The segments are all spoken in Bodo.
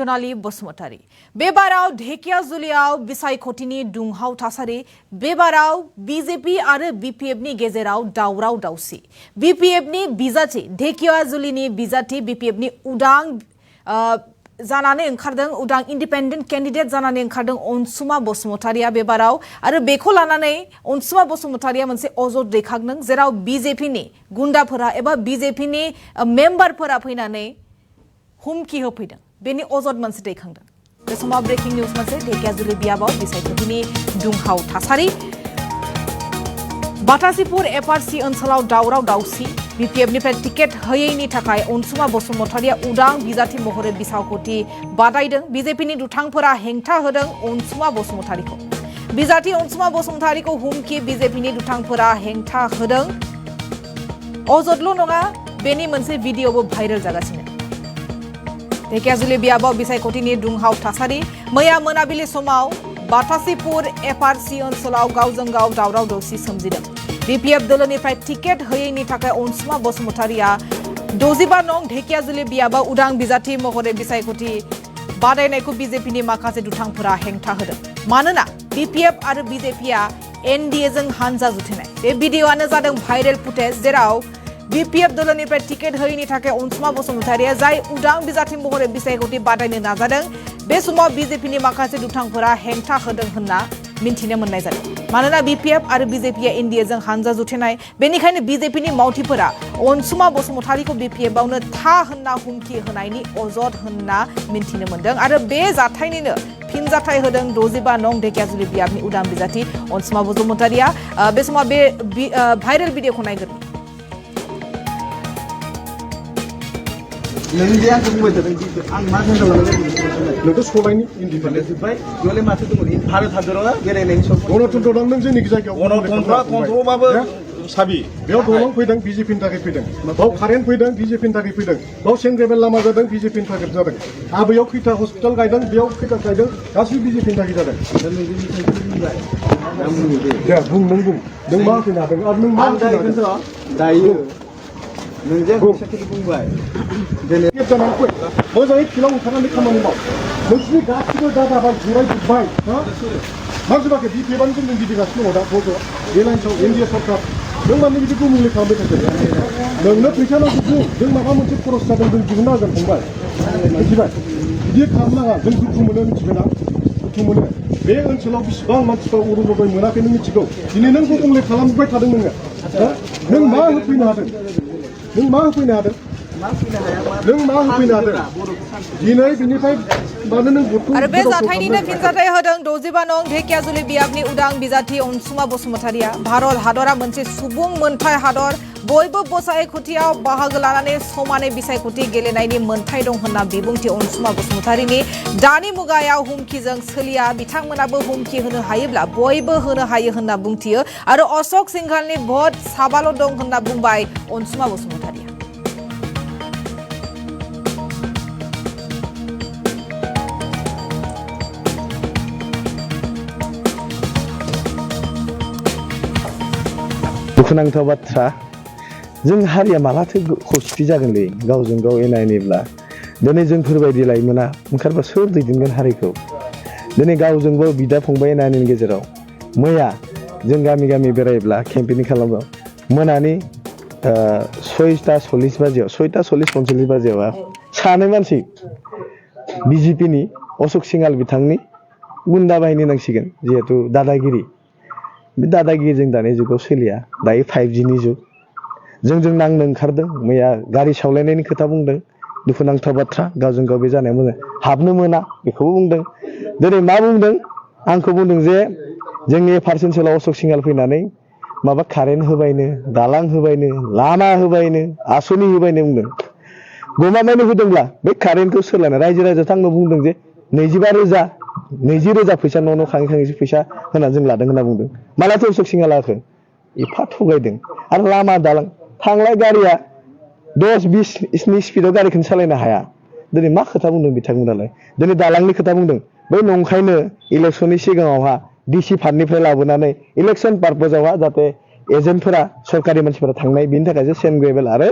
जनाली बसुमतारी बेबाराव ढेकियाजुलियाव बिसायख'थिनि दुंहाव थासारि बेबाराव बीजेपी आरो बीपीएफनि गेजेराव दावराव दावसि बीपीएफनि बिजाथि ढेकियाजुलिनि बिजाथि बीपीएफनि उदां जानानै ओंखारदों उदां इंडिपेंडेंट कैंडिडेट जानानै ओंखारदों अनसुमा बसुमतारिया बेबाराव आरो बेखौ लानानै अनसुमा बसुमतारिया मोनसे अजद दैखांदों जेराव बीजेपीनि गुन्डाफोरा एबा बीजेपीनि मेम्बारफोरा फैनानै हुमखि होफैदों बेनि अजद मोनसे दैखांदों बे समाव ब्रेकिं निउज मोनसे ढेकियाजुलि बियाबाव बिसायख'थिनि दुंहाव थासारि बाटासिपुर एफआरसी ओनसोलाव दावराव दावसि बीपीएफनिफ्राय टिकेट होयैनि थाखाय अनसुमा बसुमतारिया उदां बिजाथि महरै बिसायख'थि बादायदों बीजेपीनि दुथांफोरा हेंथा होदों अनसुमा बसुमतारिखौ बिजाथि अनसुमा बसुमतारिखौ हुमखि बीजेपीनि दुथांफोरा हेंथा होदों अजदल' नङा बेनि मोनसे भिडिअबो भाइरेल जागासिनो ढेकियाजुलि बियाबाव बिसायख'थिनि दुंहाव थासारि मैया मोनाबिलि समाव बाटासिपुर एफआरसी ओनसोलाव गावजों गाव दावराव दावसि सोमजिदों बीपीएफ दलनिफ्राय टिकेट होयैनि थाखाय अनसुमा बसुमतारिया 65 नं ढेकियाजुलि बियाबाव उदां बिजाथि महरै बिसायख'थि बादायनायखौ बीजेपीनि माखासे दुथांफोरा हेंथा होदों मानोना बीपीएफ आरो बीजेपीआ एनडीएजों हानजा जुथेनाय बे भिडिअआनो जादों भाइरेल फुटेज जेराव बीपीएफ दलनिफ्राय टिकेट होयैनि थाखाय अनसुमा बसुमतारिया जाय उदां बिजाथि महरै बिसायख'थि बादायनो नाजादों बे समाव बीजेपीनि माखासे दुथांफोरा हेंथा होदों होनना मिन्थिनो मोननाय जादों मानोना बीपीएफ आरो बीजेपीआ एनडीएजों हानजा जुथेनाय बेनिखायनो बीजेपीनि मावथिफोरा अनसुमा बसुमतारिखौ बीपीएफआवनो था होनना हुमखि होनायनि अजद होनना मिन्थिनो मोनदों आरो बे जाथायनिनो फिनजाथाय होदों 65 नं ढेकियाजुलि बियाबनि उदां बिजाथि अनसुमा बसुमतारिया बे समाव बे भाइरेल भिडिअखौ नायगोन नोंथ' सबायनि इन्डिपेन्डेन्स जोब्बाय बेयावलाय माथो दङ भारत हादराव बेरायनायनि सम गणतन्त्र दं नों जोंनि जायगायाव गणतन्त्रबाबो साबि बेयाव दलं फैदों बीजेपीनि थाखाय फैदों बाव कारेन्ट फैदों बीजेपीनि थाखाय फैदों बाव सेंग्रेबेल लामा जादों बीजेपीनि थाखाय जादों आबैयाव खैथा हस्पिटाल गायदों बेयाव खैथा गायदों गासैबो बीजेपीनि थाखाय जादों दे बुं नों मा होफैनो हादों आरो नों मा दायो नोंजों खोथाखौ बुंबाय दिनै जानानै फै मोजाङै फिल्डआव ओंखारनानै खामानि माव नोंसिनि गासिबो दादाबाय जिरायजोब्बाय मा जोबाखै बीपीएफआनो जों गिदिंगासिनो दङ दा बज' बे लाइनसआव एनडिए सरकार नों मानो बिदि गुबुंले खालामबाय थाखो नोंनो फैसा नांगौ जों माबा मोनसे खरस जादों जों दिहुननो हागोन फंबाय मिथिबाय बिदि खालामनाङा जों दुखु मोनो मिथिबाय ना दुखु मोनो बे ओनसोलाव बेसेबां मानसिफ्रा अरुनदय मोनाखै नों मिथिगौ दिनै नों गुबुंले खालामबाय थादों नों मा होफैनो हादों नों मा होफैनो हादों नों मा होफैनो हादों दिनै बिनिफ्राय मानो नों आरो बे जाथायनिनो फिनजाथाय होदों 65 नं ढेकियाजुलि बियाबनि उदां बिजाथि अनसुमा बसुमतारिया भारत हादरा मोनसे सुबुं मोनथाय हादर बयबो बिसायख'थियाव बाहागो लानानै समानै बिसायख'थि गेलेनायनि मोनथाय दं होनना बिबुंथि अनसुमा बसुमतारिनि दानि मुगायाव हुमखिजों सोलिया बिथांमोनाबो हुमखि होनो हायोब्ला बयबो होनो हायो होनना बुंथियो आरो अशोक सिंघालनि भट साबाल' दं होनना बुंबाय अनसुमा बसुमतारिया दुखुनांथाव बाथ्रा जों हारिया मालाथो खौसेथि जागोनलै गावजों गाव एना एनिब्ला दिनै जोंफोरबायदि लाइमोना ओंखारबा सोर दैदेनगोन हारिखौ दिनै गावजों गाव बिदा फंबाय एना एनिनि गेजेराव मैया जों गामि गामि बेरायब्ला केम्पेनिं खालामो मोनानि 6:40 बाजियाव 6:40-45 बाजियाव सानै मानसि बीजेपीनि अशोक सिंघाल बिथांनि गुन्दा बाहिनी नांसिगोन जिहेतु दादागिरि बे दादागिरिजों दानि जुगाव सोलिया दायो 5Gनि जुग जोंजों नांनो ओंखारदों मैया गारि सावलायनायनि खोथा बुंदों दुखुनांथाव बाथ्रा गावजों गाव बे जानाया मोजां हाबनो मोना बेखौबो बुंदों दिनै मा बुंदों आंखौ बुंदों जे जोंनि एफआरसी ओनसोलाव अशोक सिंघाल फैनानै माबा कारेन्ट होबायनो दालां होबायनो लामा होबायनो आसनि होबायनो बुंदों गमामायनो होदोंब्ला बे कारेन्टखौ सोलायना रायजो राजा थांनो बुंदों जे 20,000 फैसा न' खाङै खाङैसो फैसा होनानै जों लादों होनना बुंदों मालाथो अशोक सिंघाला होखो एफा थगायदों आरो लामा दालां थांलाय गारिया 10-20 स्पिडआव गारिखौनो सालायनो हाया दिनै मा खोथा बुंदों बिथांमोनालाय दिनै दालांनि खोथा बुंदों बै नंखायनो इलेक्सननि सिगाङावहा डिसि फान्डनिफ्राय लाबोनानै इलेक्सन पार्पसावहा जाहाथे एजेन्टफोरा सरकारि मानसिफोरा थांनाय बेनि थाखायसो सेन ग्रेभेल आरो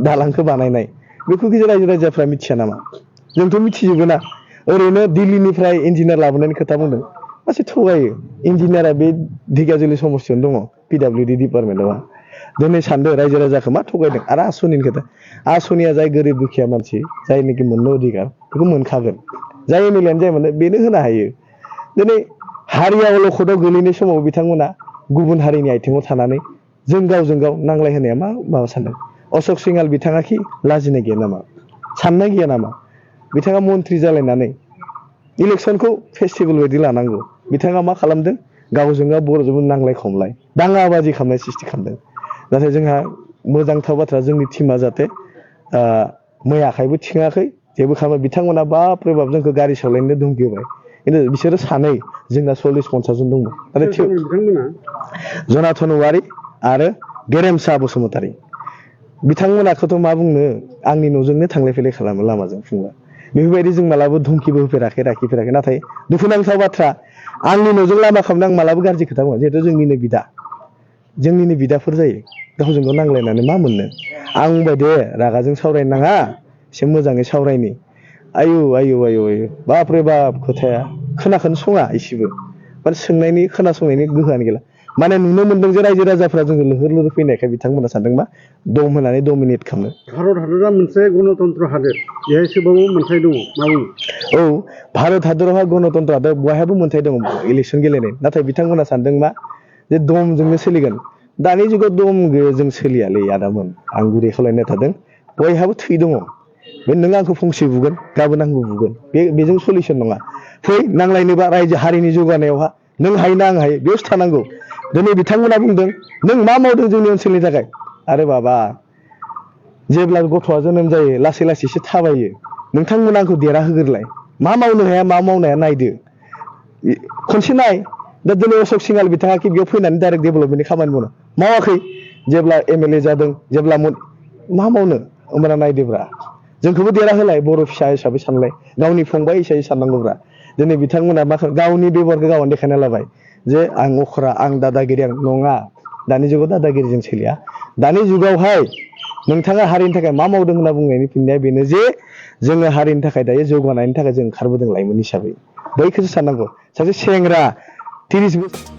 दालांखौ बानायनाय बेखौ रायजो राजाफ्रा मिथिया नामा जोंथ' मिथिजोबो ना ओरैनो दिल्लीनिफ्राय इन्जिनियार लाबोनायनि खोथा बुंदों मासे थगायो इन्जिनियारा बे ढेकियाजुलि समस्थियावनो दङ PWD डिपार्टमेन्टआव दिनै सानदो रायजो राजाखौ मा थगायदों आरो आसनिनि खोथा आसनिया जाय गोरिब दुखिया मानसि जायनोखि मोननो अधिकार बेखौ मोनखागोन जाय एमएलएआनो जाय मोनो बेनो होनो हायो दिनै हारिया अलखदाव गोलैनाय समाव बिथांमोना गुबुन हारिनि आथिङाव थानानै जों गावजों गाव नांलाय होनाया माबा सानदों अशोक सिंहाल बिथाङा खि लाजिनाय गैया नामा साननाय गैया नामा बिथाङा मन्थ्रि जालायनानै इलेक्सनखौ फेस्टिभेल बायदि लानांगौ बिथाङा मा खालामदों गावजों गाव बर'जों नांलाय खमलाय दाङाबाजि खालामनाय सृष्टि खालामदों नाथाय जोंहा मोजांथार बाथ्रा जोंनि टिमा जाहाथे मै आखाइबो थिङाखै जेबो खालामा बिथांमोना बाप्रे बाप जोंखौ गारि सालायनो धुमखि होबाय खिन्थु बिसोरो सानै जोंना 40-50 जन दंमोन बिथांमोना जनाथन औवारी आरो गेरेमसा बसुमतारी बिथांमोनाखौथ' मा बुंनो आंनि न'जोंनो थांलाय फैलाय खालामो लामाजों फुंबा बेफोरबायदि जों मालाबा धुमखिबो होफेराखै राखिफेराखै नाथाय दुखुनांथाव बाथ्रा आंनि न'जों लामा खालामनो आं मालाबा गाज्रि खोथा बुङा जिहेथु जोंनिनो बिदाफोर जायो गावजों गाव नांलायनानै मा मोननो आं बुंबाय दे रागाजों सावरायनो नाङा एसे मोजाङै सावरायनि आयु बाप्रे बाप खोथाया खोनाखौनो सङा एसेबो माने सोंनायनि खोनासंनायनि गोहोआनो गैला माने नुनो मोनदों जे रायजो राजाफ्रा जोंखौ लैहोर लैहोर फैनायखाय बिथांमोना सानदों मा दम होनानै डमिनेट खालामनो भारत हादरा मोनसे गणतन्त्र हादोर बेहाय एसेबाबो मोन्थाय दङ मा बुङो औ भारत हादरावहा गणतन्त्र हादर बयहाबो मोन्थाय दङ इलेक्सन गेलेनाय नाथाय बिथांमोना सानदों मा जे दमजोंनो सोलिगोन दानि जुगाव दम जों सोलियालै आदामोन आं गुरै खावलायनो थादों बयहाबो थै दङ बे नों आंखौ फंसे बुगोन गाबोन आंबो बुगोन बेजों सलिउसन नङा फै नांलायनोबा रायजो हारिनि जौगानायावहा नों हायोना आं हायो बेयावसो थानांगौ दिनै बिथांमोना बुंदों नों मा मावदों जोंनि ओनसोलनि थाखाय आरे बाबा जेब्ला गथ'आ जोनोम जायो लासै लासैसो थाबायो नोंथांमोना आंखौ देरा होग्रोलाय मा मावनो हाया नायदो खनसे नाय दा दिनै अशोक सिंहाल बिथाङा कि बेयाव फैनानै डाइरेक्ट डेभेलपमेन्टनि खामानि मावाखै जेब्ला MLA जादों जेब्ला मा मावनो होमबाना नायदोब्रा जोंखौबो देरा होलाय बर' फिसा हिसाबै सानलाय गावनि फंबाय हिसाबै साननांगौब्रा दिनै बिथांमोना मा गावनि बेबहारखौ गावनो देखायना लाबाय जे आं अख्रा आं दादागिरि आं नङा दानि जुगाव दादागिरिजों सोलिया दानि जुगावहाय नोंथाङा हारिनि थाखाय मा मावदों होनना बुंनायनि फिननाया बेनो जे जोङो हारिनि थाखाय दायो जौगानायनि थाखाय जों ओंखारबोदों लाइमोन हिसाबै बैखौसो साननांगौ सासे सेंग्रा 30 बोसोर